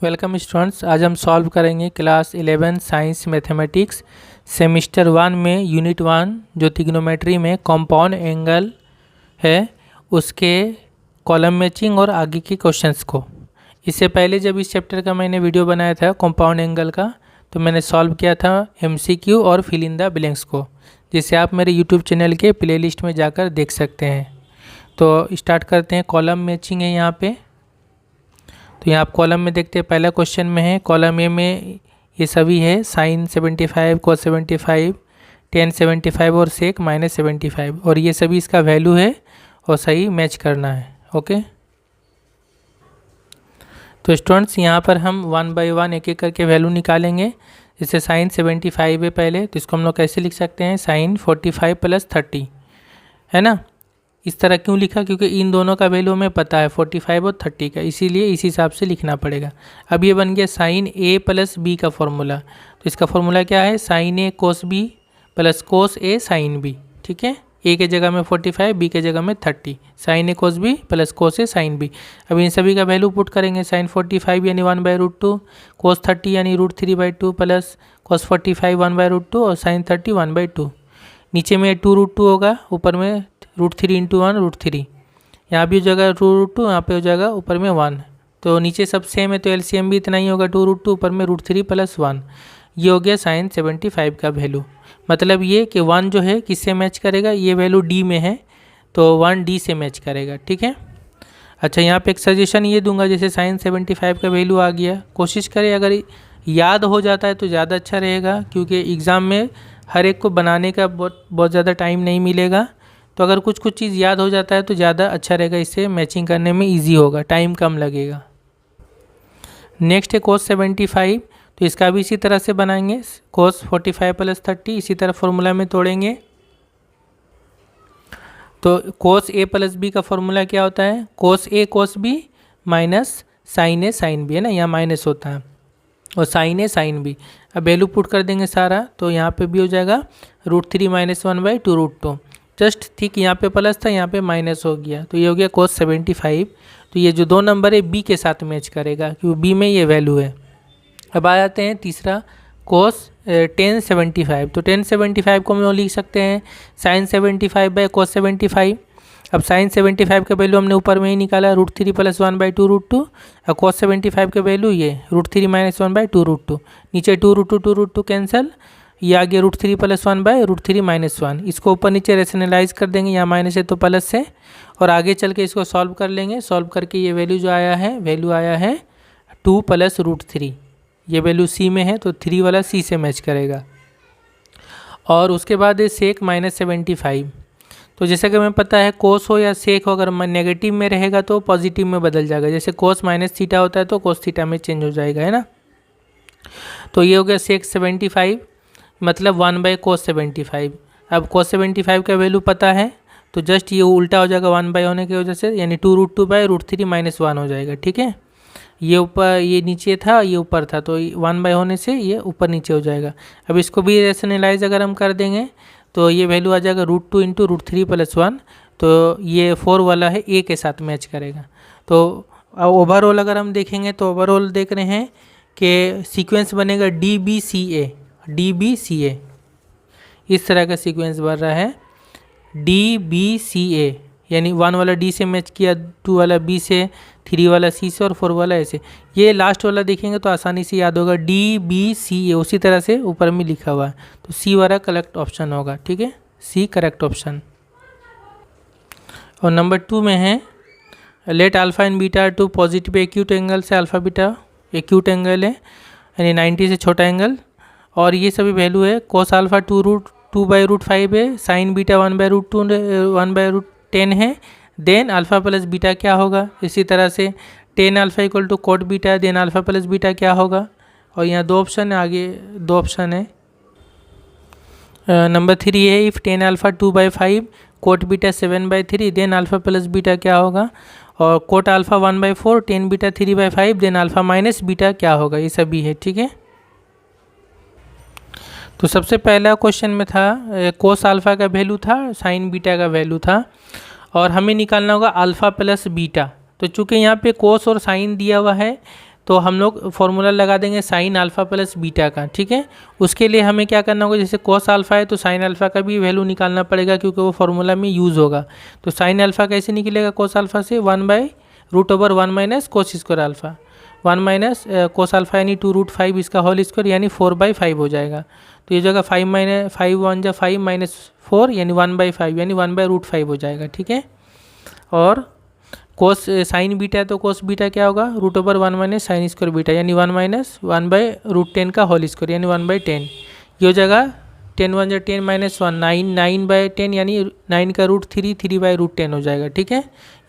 Welcome students. आज हम solve करेंगे क्लास 11 साइंस मैथमेटिक्स सेमिस्टर 1 में यूनिट 1 जो ट्रिग्नोमेट्री में कंपाउंड एंगल है उसके कॉलम मैचिंग और आगे के क्वेश्चंस को। इससे पहले जब इस चैप्टर का मैंने वीडियो बनाया था कंपाउंड एंगल का, तो मैंने सॉल्व किया था MCQ और फिल इन द ब्लैंक्स को, जिसे आप मेरे यूट्यूब चैनल के प्लेलिस्ट में जाकर देख सकते हैं। तो स्टार्ट करते हैं। कॉलम मैचिंग है यहाँ पे, तो यहाँ आप कॉलम में देखते हैं पहला क्वेश्चन में है कॉलम ए में ये सभी है साइन 75, cos 75, tan 75 और सेक -75, और ये सभी इसका वैल्यू है और सही मैच करना है। ओके, तो स्टूडेंट्स यहाँ पर हम 1 बाय 1 एक एक करके वैल्यू निकालेंगे। जैसे साइन 75 है पहले, तो इसको हम लोग कैसे लिख सकते हैं, साइन 45 + 30 है ना। इस तरह क्यों लिखा, क्योंकि इन दोनों का वैल्यू हमें पता है 45 और 30 का, इसीलिए इस हिसाब से लिखना पड़ेगा। अब ये बन गया साइन A + B का फॉर्मूला। तो इसका फॉर्मूला क्या है, sine A cos B + cos A sin B। ठीक है, A के जगह में 45, B के जगह में 30, sign A cos B + cos A sin B। अब इन सभी का वैल्यू पुट करेंगे। साइन 45 यानी 1/√2, cos 30 यानी √3/2 + cos 45 1/√2 और साइन 30 1/2। नीचे में 2√2 होगा, ऊपर में √3 × 1 √3। यहाँ भी हो जाएगा 2√2, यहाँ पे हो जाएगा ऊपर में 1। तो नीचे सब सेम है तो LCM भी इतना ही होगा 2√2, ऊपर में √3 + 1। ये हो गया साइन 75 का वैल्यू। मतलब ये कि 1 जो है किससे मैच करेगा, ये वैल्यू D में है तो 1 D से मैच करेगा। ठीक है। अच्छा, यहाँ पे एक सजेशन ये दूंगा, जैसे साइन 75 का वैल्यू आ गया, कोशिश करें अगर याद हो जाता है तो ज़्यादा अच्छा रहेगा, क्योंकि एग्ज़ाम में हर एक को बनाने का बहुत ज़्यादा टाइम नहीं मिलेगा। तो अगर कुछ चीज़ याद हो जाता है तो ज़्यादा अच्छा रहेगा, इससे मैचिंग करने में इजी होगा, टाइम कम लगेगा। नेक्स्ट है cos 75, तो इसका भी इसी तरह से बनाएंगे, cos 45 + 30 इसी तरह फॉर्मूला में तोड़ेंगे। तो cos A + B का फॉर्मूला क्या होता है, cos A cos B - sin A sin B, है ना, यहाँ माइनस होता है, और sin A sin B। अब वैल्यू पुट कर देंगे सारा, तो यहाँ पे भी हो जाएगा √3 - 1/2√2। जस्ट ठीक यहाँ पे प्लस था, यहाँ पे माइनस हो गया, तो ये हो गया cos 75। तो ये जो 2 नंबर है B के साथ मैच करेगा, क्योंकि B में ये वैल्यू है। अब आ जाते हैं तीसरा cos tan 75। तो tan 75 को हम लोग लिख सकते हैं sin 75 / cos 75। अब sin 75 का वैल्यू हमने ऊपर में ही निकाला, √3 + 1/2√2, और cos 75 का वैल्यू ये √3 - 1/2√2। नीचे 2√2 कैंसिल, ये आ गया √3 + 1/√3 - 1। इसको ऊपर नीचे रेशनलाइज कर देंगे, यहाँ माइनस है तो प्लस है, और आगे चल के इसको सॉल्व कर लेंगे। सॉल्व करके ये वैल्यू जो आया है, वैल्यू आया है 2 + √3। ये वैल्यू C में है तो 3 वाला C से मैच करेगा। और उसके बाद है सेक -75। तो जैसे कि हमें पता है कोस हो या सेक हो, अगर नेगेटिव में रहेगा तो पॉजिटिव में बदल जाएगा। जैसे कोस -θ होता है तो कोस थीटा में चेंज हो जाएगा, है ना। तो ये हो गया सेक 75, मतलब 1/cos 75। अब cos 75 का वैल्यू पता है तो जस्ट ये उल्टा हो जाएगा 1 होने की वजह से, यानी 2√2/√3 - 1 हो जाएगा। ठीक है, ये ऊपर ये नीचे था, ये ऊपर था, तो 1 होने से ये ऊपर नीचे हो जाएगा। अब इसको भी रेशनलाइज अगर हम कर देंगे तो ये वैल्यू आ जाएगा √2 × √3 + 1। तो ये 4 वाला है A के साथ मैच करेगा। तो ओवरऑल अगर हम देखेंगे तो ओवरऑल देख रहे हैं कि सीक्वेंस बनेगा DBCA। DBCA इस तरह का सीक्वेंस बन रहा है, DBCA, यानी 1 वाला D से मैच किया, 2 वाला B से, 3 वाला C से, और 4 वाला ऐसे। ये लास्ट वाला देखेंगे तो आसानी से याद होगा, DBCA उसी तरह से ऊपर में लिखा हुआ है, तो C वाला करेक्ट ऑप्शन होगा। ठीक है, C करेक्ट ऑप्शन। और नंबर 2 में है let alpha and beta two positive acute angle से अल्फा बीटा एक्यूट एंगल है, यानी 90 से छोटा एंगल, और ये सभी वैल्यू है cos अल्फा 2/√5 है, साइन बीटा 1/√2 1/10 है, देन अल्फा + बीटा क्या होगा। इसी तरह से tan alpha = cot beta, then alpha + beta क्या होगा। और यहाँ 2 ऑप्शन है, आगे 2 ऑप्शन है। नंबर 3 है if tan alpha 2/5 cot beta 7/3 then alpha + beta क्या होगा, और cot alpha 1/4 tan beta 3/5 then alpha - beta क्या होगा। ये सभी है। ठीक है, तो सबसे पहला क्वेश्चन में था कोस अल्फा का वैल्यू था, साइन बीटा का वैल्यू था, और हमें निकालना होगा अल्फा + बीटा। तो चूंकि यहाँ पे कोस और साइन दिया हुआ है तो हम लोग फॉर्मूला लगा देंगे साइन अल्फ़ा प्लस बीटा का, ठीक है। उसके लिए हमें क्या करना होगा, जैसे कोस अल्फ़ा है तो साइन अल्फ़ा का भी वैल्यू निकालना पड़ेगा क्योंकि वो फॉर्मूला में यूज़ होगा। तो साइन अल्फ़ा कैसे निकलेगा कोस अल्फ़ा से, 1/√1 minus cos square alpha, 1 minus cos alpha यानी 2√5 इसका होल स्क्वायर यानी 4/5 हो जाएगा। तो ये जगह 5 माइनस 5 1 जा 5 माइनस 4 यानी 1/5 यानी 1/√5 हो जाएगा, ठीक है। और कोस साइन बीटा है तो कोस बीटा क्या होगा, √1 माइनस साइन स्क्वायर बीटा यानी 1 माइनस 1/√10 का होल स्क्वायर यानी 1/10। ये हो जाएगा 10 1 जा 10 माइनस 1 9 9/10 यानी 9 का √3 3/√10 हो जाएगा, ठीक है।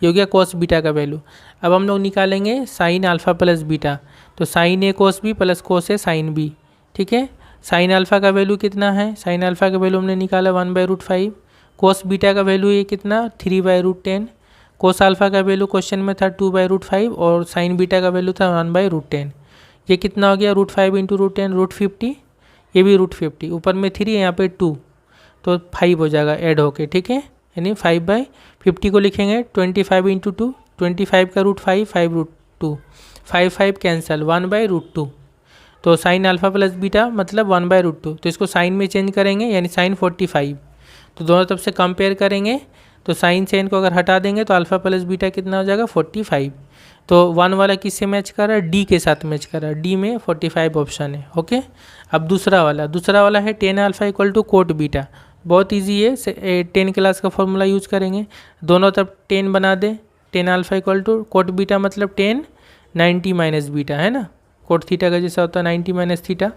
ये हो गया कोस बीटा का वैल्यू। अब हम लोग निकालेंगे साइन अल्फ़ा प्लस बीटा, तो साइन ए कोस बी प्लस कोस ए साइन बी, ठीक है। साइन अल्फ़ा का वैल्यू कितना है, साइन अल्फ़ा का वैल्यू हमने निकाला 1/√5, कोस बीटा का वैल्यू ये कितना 3/10, कोस अल्फ़ा का वैल्यू क्वेश्चन में था 2/5 और साइन बीटा का वैल्यू था 1/10। ये कितना हो गया, √5 × √10 √50, ये भी √50, ऊपर में 3 है यहाँ पे 2 तो 5 हो जाएगा ऐड होके, ठीक है। यानी 5/50 को लिखेंगे 25 × 2, 25 का √5 5√2, 5 5 कैंसल 1/√2। तो साइन अल्फ़ा प्लस बीटा मतलब 1/√2, तो इसको साइन में चेंज करेंगे यानी साइन 45। तो दोनों तरफ से कंपेयर करेंगे तो साइन से इनको अगर हटा देंगे तो अल्फ़ा प्लस बीटा कितना हो जाएगा 45। तो 1 वाला किससे मैच कर रहा है, डी के साथ मैच कर रहा है, डी में 45 ऑप्शन है, ओके। अब दूसरा वाला है tan alpha equal to cot beta, बहुत इजी है, 10 क्लास का फॉर्मूला यूज़ करेंगे, दोनों तरफ 10 बना दे, tan alpha equal to cot beta मतलब 10 90 माइनस बीटा है ना, कोट थीटा का जैसा होता है 90 माइनस थीटा।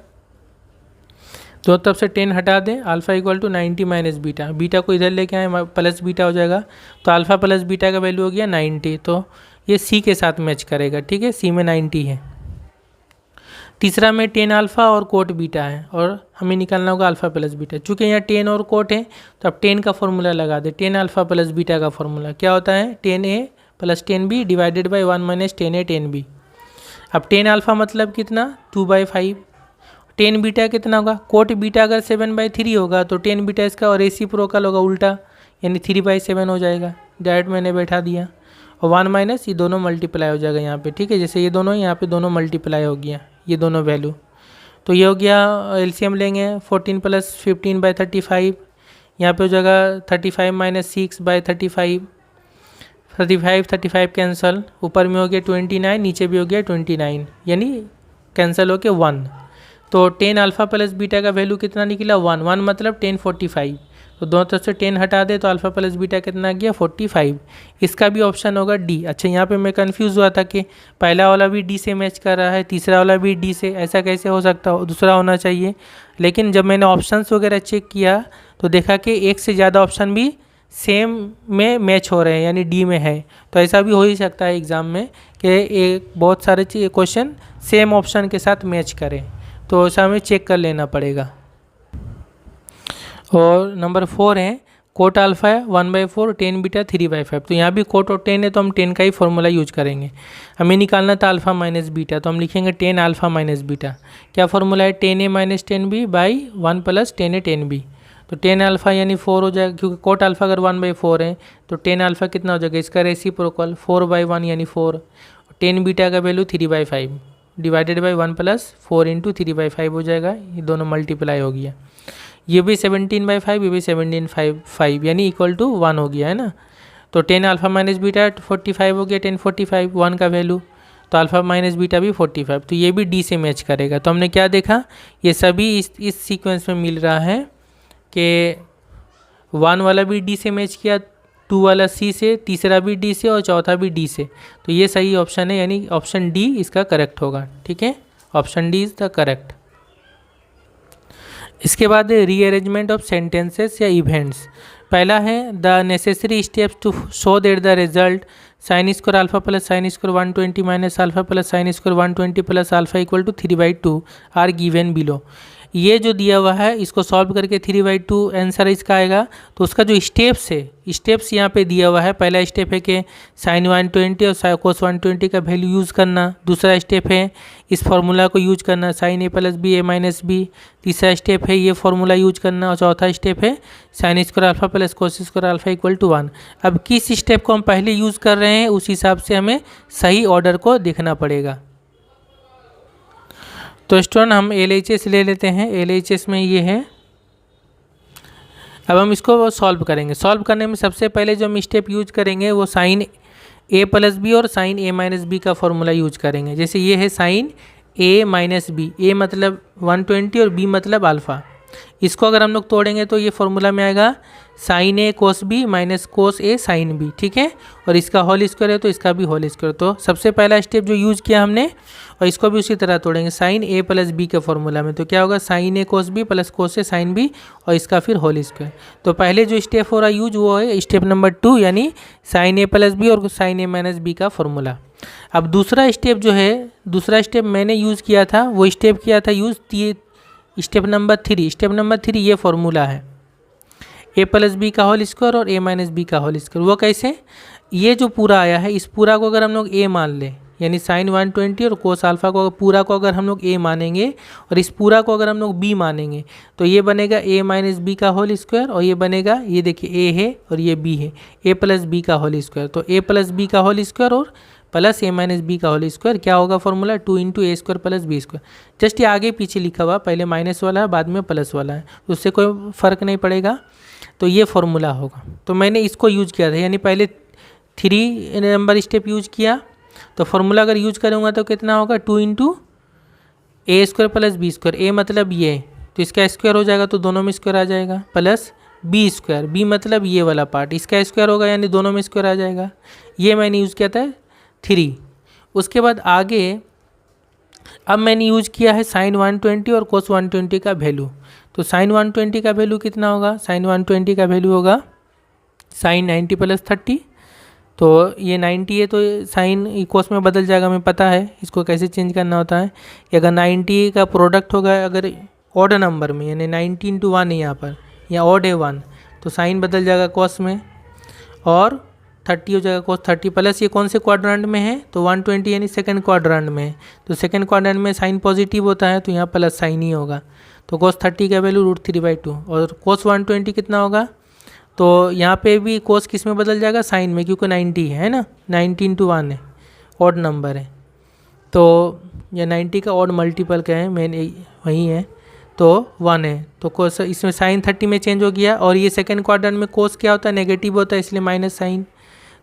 दोनों तरफ से 10 हटा दें, alpha equal to 90 minus beta, beta को इधर लेके आए प्लस बीटा हो जाएगा, तो अल्फ़ा प्लस बीटा का वैल्यू हो गया 90, तो ये सी के साथ मैच करेगा, ठीक है, सी में 90 है। तीसरा में 10 अल्फ़ा और कोट बीटा है और हमें निकालना होगा अल्फ़ा प्लस बीटा, चूँकि यहाँ 10 और कोट है तो अब 10 का फॉर्मूला लगा दे, 10 अल्फ़ा प्लस बीटा का फॉर्मूला क्या होता है 10a + 10b divided by 1 minus 10a 10b। अब 10 अल्फ़ा मतलब कितना 2/5, 10 बीटा कितना होगा, कोट बीटा अगर 7/3 होगा तो 10 बीटा इसका और रेसिप्रोकल होगा उल्टा यानी 3/7 हो जाएगा, डायरेक्ट मैंने बैठा दिया, और 1 माइनस ये दोनों मल्टीप्लाई हो जाएगा यहाँ पे, ठीक है, जैसे ये दोनों यहाँ पे दोनों मल्टीप्लाई हो गया ये दोनों वैल्यू। तो ये हो गया एलसीएम लेंगे 14 + 15/35, यहाँ पे हो जाएगा 35 - 6/35, 35 कैंसल, ऊपर में हो गया 29, नीचे भी हो गया 29 यानी कैंसिल हो के 1। तो 10 अल्फ़ा प्लस बीटा का वैल्यू कितना निकला 1, 1 मतलब 1045, तो दोनों तरफ से 10 हटा दे तो अल्फ़ा प्लस बीटा कितना आ गया 45। इसका भी ऑप्शन होगा डी। अच्छा यहाँ पे मैं कंफ्यूज हुआ था कि पहला वाला भी डी से मैच कर रहा है, तीसरा वाला भी डी से, ऐसा कैसे हो सकता हो, दूसरा होना चाहिए। लेकिन जब मैंने ऑप्शंस वगैरह चेक किया तो देखा कि एक से ज़्यादा ऑप्शन भी सेम में मैच हो रहे हैं यानी डी में है, तो ऐसा भी हो ही सकता है एग्ज़ाम में कि एक बहुत सारे क्वेश्चन सेम ऑप्शन के साथ मैच करें, तो ऐसा हमें चेक कर लेना पड़ेगा। और नंबर 4 है कोट अल्फ़ा है 1/4 10 बीटा 3/5, तो यहाँ भी कोट और 10 है तो हम 10 का ही फॉर्मूला यूज करेंगे। हमें निकालना था अल्फ़ा माइनस बीटा, तो हम लिखेंगे 10 अल्फ़ा माइनस बीटा, क्या फॉर्मूला है 10a - 10b by 1 + 10a 10b। तो 10 अल्फ़ा यानी 4 हो जाएगा, क्योंकि कोट अल्फ़ा अगर 1/4 है तो 10 अल्फ़ा कितना हो जाएगा इसका रेसिप्रोकल 4/1 यानी 4, 10 बीटा का वैल्यू 3/5 डिवाइडेड बाई 1 + 4 × 3/5 हो जाएगा, ये दोनों मल्टीप्लाई हो गया, ये भी 17/5 ये भी 17/5 यानी इक्वल टू 1 हो गया है ना। तो 10 अल्फ़ा माइनस बीटा 45 हो गया, 1045 1 का वैल्यू, तो अल्फ़ा माइनस बीटा भी 45, तो ये भी डी से मैच करेगा। तो हमने क्या देखा, ये सभी इस सीक्वेंस में मिल रहा है कि 1 वाला भी डी से मैच किया, 2 वाला सी से, तीसरा भी डी से और चौथा भी डी से, तो ये सही ऑप्शन है यानी ऑप्शन डी इसका करेक्ट होगा, ठीक है, option D is the correct. इसके बाद रीअरेंजमेंट ऑफ सेंटेंसेस या इवेंट्स। पहला है the necessary steps to show that the result sine square alpha plus sine square 120 minus alpha plus sine square 120 plus alpha equal to 3/2 are given below. ये जो दिया हुआ है इसको सॉल्व करके 3/2 आंसर इसका आएगा। तो उसका जो स्टेप्स है, स्टेप्स यहाँ पे दिया हुआ है। पहला स्टेप है कि साइन 120 और कोस 120 का वैल्यू यूज़ करना। दूसरा स्टेप है इस फार्मूला को यूज करना, sine a + b a - b। तीसरा स्टेप है ये फार्मूला यूज करना और चौथा स्टेप है sine square alpha plus cos square alpha equal to 1। अब किस स्टेप को हम पहले यूज़ कर रहे हैं उस हिसाब से हमें सही ऑर्डर को देखना पड़ेगा। तो स्टूडेंट हम LHS ले लेते हैं। LHS में ये है। अब हम इसको सॉल्व करेंगे। सॉल्व करने में सबसे पहले जो हम स्टेप यूज करेंगे वो साइन A प्लस बी और साइन A माइनस बी का फॉर्मूला यूज करेंगे। जैसे ये है sine A minus b, A मतलब 120 और B मतलब अल्फ़ा। इसको अगर हम लोग तोड़ेंगे तो ये फॉर्मूला में आएगा sine A cos B minus cos A sine B, ठीक है। और इसका होल स्क्वायर है तो इसका भी होल स्क्वायर। तो सबसे पहला स्टेप जो यूज़ किया हमने, और इसको भी उसी तरह तोड़ेंगे साइन A प्लस बी के फॉर्मूला में। तो क्या होगा sine A cos B plus cos A sine B और इसका फिर होल स्क्वायर। तो पहले जो स्टेप हो रहा है यूज वो है स्टेप नंबर 2, यानी साइन A प्लस बी और साइन A माइनस बी का फॉर्मूला। अब दूसरा स्टेप जो है, दूसरा स्टेप मैंने यूज़ किया था, वो स्टेप किया था use step number 3। Step number 3 ये फॉर्मूला है A प्लस बी का होल स्क्वायर और A माइनस बी का होल स्क्वायर। वो कैसे, ये जो पूरा आया है इस पूरा को अगर हम लोग A मान लें, यानी साइन 120 और कोस अल्फ़ा को पूरा को अगर हम लोग A मानेंगे और इस पूरा को अगर हम लोग B मानेंगे तो ये बनेगा A माइनस बी का होल स्क्वायर और ये बनेगा, ये देखिए A है और ये B है, A प्लस बी का होल स्क्वायर। तो A प्लस बी का होल स्क्वायर और प्लस A माइनस बी का होल स्क्वायर क्या होगा formula 2 into A square plus b square. Just ये आगे पीछे लिखा हुआ, पहले माइनस वाला है बाद में प्लस वाला है, उससे कोई फ़र्क नहीं पड़ेगा। तो ये फॉर्मूला होगा। तो मैंने इसको यूज किया था, यानी पहले 3 नंबर स्टेप यूज किया। तो फॉर्मूला अगर यूज करूँगा तो कितना होगा 2 into A square plus b square. A मतलब ये, तो इसका स्क्वायर हो जाएगा तो दोनों में स्क्वायर आ जाएगा, प्लस बी स्क्वायर, बी मतलब ये वाला पार्ट, इसका स्क्वायर होगा यानी दोनों में स्क्वायर आ जाएगा। ये मैंने यूज़ किया था 3। उसके बाद आगे अब मैंने यूज किया है साइन 120 और कोस 120 का वैल्यू। तो साइन 120 का वैल्यू कितना होगा, साइन 120 का वैल्यू होगा साइन 90 प्लस 30। तो ये 90 है तो साइन कोस में बदल जाएगा, हमें पता है इसको कैसे चेंज करना होता है। कि अगर 90 का प्रोडक्ट होगा अगर ऑड नंबर में, यानी 90 इंटू 1 है यहाँ पर, या ऑड है 1, तो साइन बदल जाएगा कोस में और 30 हो जाएगा कोस 30। प्लस ये कौन से क्वाड्रेंट में है, तो 120 यानी सेकंड क्वाड्रेंट में है। तो सेकंड क्वाड्रेंट में साइन पॉजिटिव होता है तो यहाँ प्लस साइन ही होगा। तो कोस 30 का वैल्यू √3/2 और कोस 120 कितना होगा, तो यहाँ पे भी कोस किस में बदल जाएगा, साइन में, क्योंकि 90 है ना, 90 इंटू 1 है, ऑड नंबर है। तो ये 90 का ऑड मल्टीपल का है, मेन वही है, तो 1 है। तो कोस इसमें साइन 30 में चेंज हो गया। और ये सेकंड क्वाड्रेंट में कोस क्या होता है, नेगेटिव होता है, इसलिए माइनस साइन।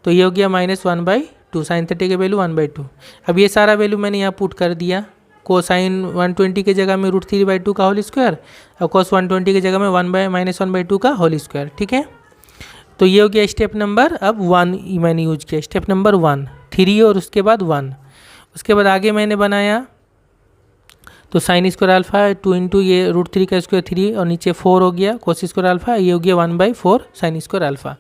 तो ये हो गया -1/2, साइन 30 के वैल्यू 1/2। अब ये सारा वैल्यू मैंने यहाँ पुट कर दिया। कोसाइन 120 के जगह में √3/2 का होल स्क्वायर और कोस 120 की जगह में -1/2 का होल स्क्वायर, ठीक है। तो ये हो गया स्टेप नंबर अब 1 मैंने यूज किया, स्टेप नंबर 1, 3 और उसके बाद 1। उसके बाद आगे मैंने बनाया तो साइन स्क्वायर अल्फा 2 इंटू ये √3 का स्क्वायर 3 और नीचे 4 हो गया कोस स्क्वायर अल्फा, ये हो गया 1/4 साइन स्क्वायर अल्फा।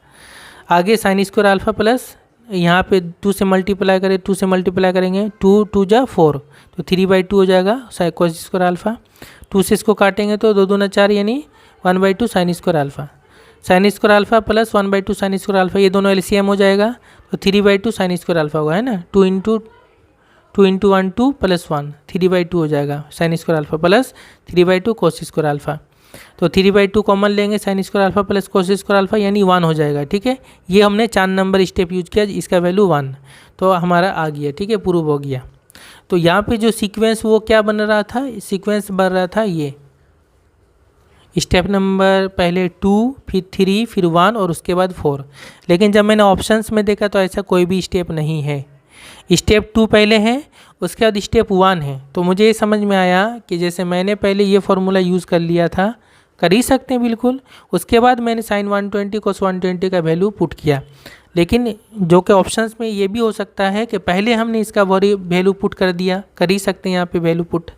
आगे साइन स्क्वायर अल्फा प्लस यहाँ पे 2 से मल्टीप्लाई करें, 2 से मल्टीप्लाई करेंगे 2 2 जा 4, तो 3/2 हो जाएगा कोस स्क्वायर अल्फा। 2 से इसको काटेंगे तो 2 दूना 4 यानी 1/2 sine square alpha. Sine square alpha plus 1/2 sine square alpha, ये दोनों LCM हो जाएगा तो 3/2 साइन स्क्वायर अल्फा होगा, है ना। 2 इंटू 1 2 प्लस 1 3/2 हो जाएगा sine square alpha plus 3/2 cos square alpha. तो 3/2 कॉमन लेंगे, sine square alpha plus cos square alpha यानी 1 हो जाएगा, ठीक है। ये हमने 4 नंबर स्टेप यूज किया, इसका वैल्यू 1, तो हमारा आ गया, ठीक है, प्रूव हो गया। तो यहाँ पे जो सीक्वेंस वो क्या बन रहा था, सीक्वेंस बन रहा था ये स्टेप नंबर पहले 2 फिर 3 फिर 1 और उसके बाद 4। लेकिन जब मैंने ऑप्शंस में देखा तो ऐसा कोई भी स्टेप नहीं है। स्टेप 2 पहले है, उसके बाद स्टेप 1 है। तो मुझे ये समझ में आया कि जैसे मैंने पहले ये फॉर्मूला यूज़ कर लिया था, कर ही सकते हैं बिल्कुल। उसके बाद मैंने साइन 120 कोस 120 का वैल्यू पुट किया। लेकिन जो कि ऑप्शंस में ये भी हो सकता है कि पहले हमने इसका वैल्यू पुट कर दिया, कर ही सकते हैं यहाँ पे वैल्यू पुट।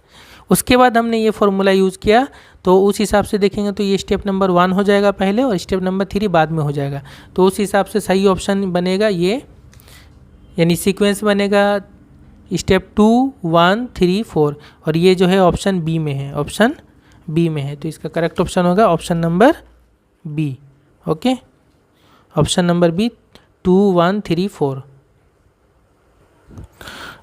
उसके बाद हमने ये फॉर्मूला यूज़ किया, तो उस हिसाब से देखेंगे तो ये स्टेप नंबर 1 हो जाएगा पहले और स्टेप नंबर 3 बाद में हो जाएगा। तो उस हिसाब से सही ऑप्शन बनेगा ये, यानी सीक्वेंस बनेगा स्टेप 2 1 3 4 और ये जो है ऑप्शन बी में है, ऑप्शन बी में है। तो इसका करेक्ट ऑप्शन होगा option number B. Okay, option number B 2 1 3 4।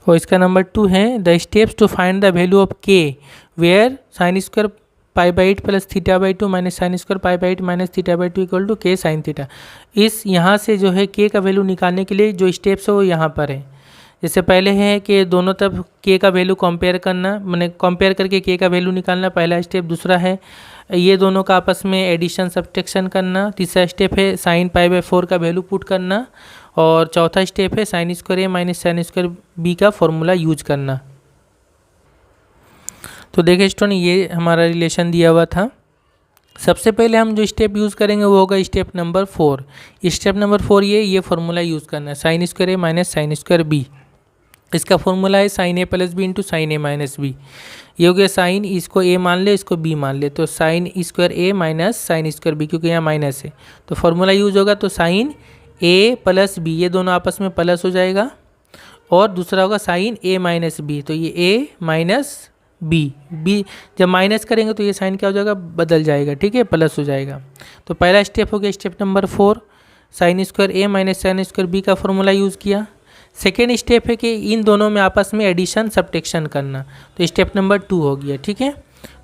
और इसका नंबर 2 है the steps to find the value of k where sine square π/8 plus θ/2 minus sine square π/8 minus θ/2 equal to के साइन थीटा। इस यहाँ से जो है के का वैल्यू निकालने के लिए जो स्टेप्स है वो यहाँ पर है। जैसे पहले है कि दोनों तरफ के का वैल्यू कंपेयर करना, मैंने कंपेयर करके के का वैल्यू निकालना पहला स्टेप। दूसरा है ये दोनों का आपस में एडिशन सब्ट्रैक्शन करना। तीसरा स्टेप है साइन पाई बाय 4 का वैल्यू पुट करना। और चौथा स्टेप है साइन स्क्वायर ए माइनस साइन स्क्वायर बी का फॉर्मूला यूज करना। तो देखिए स्टूडेंट, ये हमारा रिलेशन दिया हुआ था। सबसे पहले हम जो स्टेप यूज़ करेंगे वो होगा स्टेप नंबर 4। स्टेप नंबर 4 ये फॉर्मूला यूज़ करना है, साइन स्क्वायर ए माइनस साइन स्क्वायर बी। इसका फॉर्मूला है साइन ए प्लस बी इंटू साइन ए माइनस बी। ये हो गया साइन, इसको ए मान ले, इसको बी मान ले, तो साइन स्क्वायर ए माइनस साइन स्क्वायर बी, क्योंकि यहाँ माइनस है तो फॉर्मूला यूज होगा। तो साइन ए प्लस बी, ये दोनों आपस में प्लस हो जाएगा। और दूसरा होगा साइन ए माइनस बी, तो ये ए माइनस बी जब माइनस करेंगे तो ये साइन क्या हो जाएगा, बदल जाएगा, ठीक है, प्लस हो जाएगा। तो पहला स्टेप हो गया स्टेप नंबर 4, साइन स्क्वायर ए माइनस साइन स्क्वायर बी का फॉर्मूला यूज़ किया। सेकेंड स्टेप है कि इन दोनों में आपस में एडिशन सब्ट्रैक्शन करना, तो स्टेप नंबर 2 हो गया, ठीक है।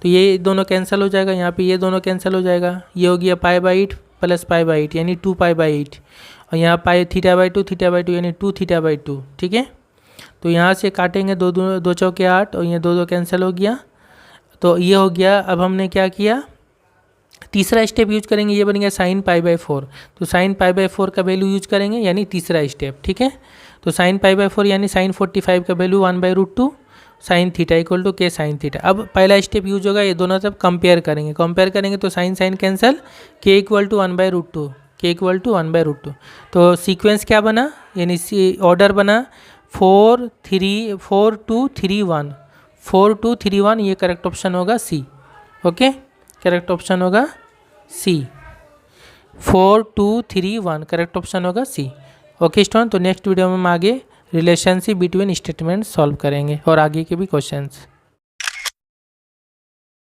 तो ये दोनों कैंसिल हो जाएगा, यहाँ पे ये दोनों कैंसिल हो जाएगा। ये हो गया pi by 8 plus pi by 8 यानी 2 पाई बाई 8, और यहाँ पाई थीटा बाई 2 यानी 2 थीटा बाई 2, ठीक है। तो यहाँ से काटेंगे, दो चौके 8 और ये दो कैंसिल हो गया, तो ये हो गया। अब हमने क्या किया, तीसरा स्टेप यूज करेंगे, ये बन गया साइन पाई बाई 4। तो साइन पाई बाई 4 का वैल्यू यूज करेंगे, यानी तीसरा स्टेप, ठीक है। तो साइन पाई बाई 4 यानी साइन 45 का value 1/√2 sine theta equal to के साइन थीटा। अब पहला स्टेप यूज होगा, ये दोनों सब कंपेयर करेंगे तो साइन साइन कैंसिल, के इक्वल टू 1/√2, के इक्वल टू 1/√2। तो सीक्वेंस क्या बना, यानी ऑर्डर बना 4 2 3 1, 4 2 3 1, ये करेक्ट ऑप्शन होगा सी। ओके, करेक्ट ऑप्शन होगा सी, 4 2 3 1 करेक्ट ऑप्शन होगा सी। ओके स्टूडेंट, तो नेक्स्ट वीडियो में हम आगे रिलेशनशिप बिटवीन स्टेटमेंट सॉल्व करेंगे और आगे के भी क्वेश्चंस।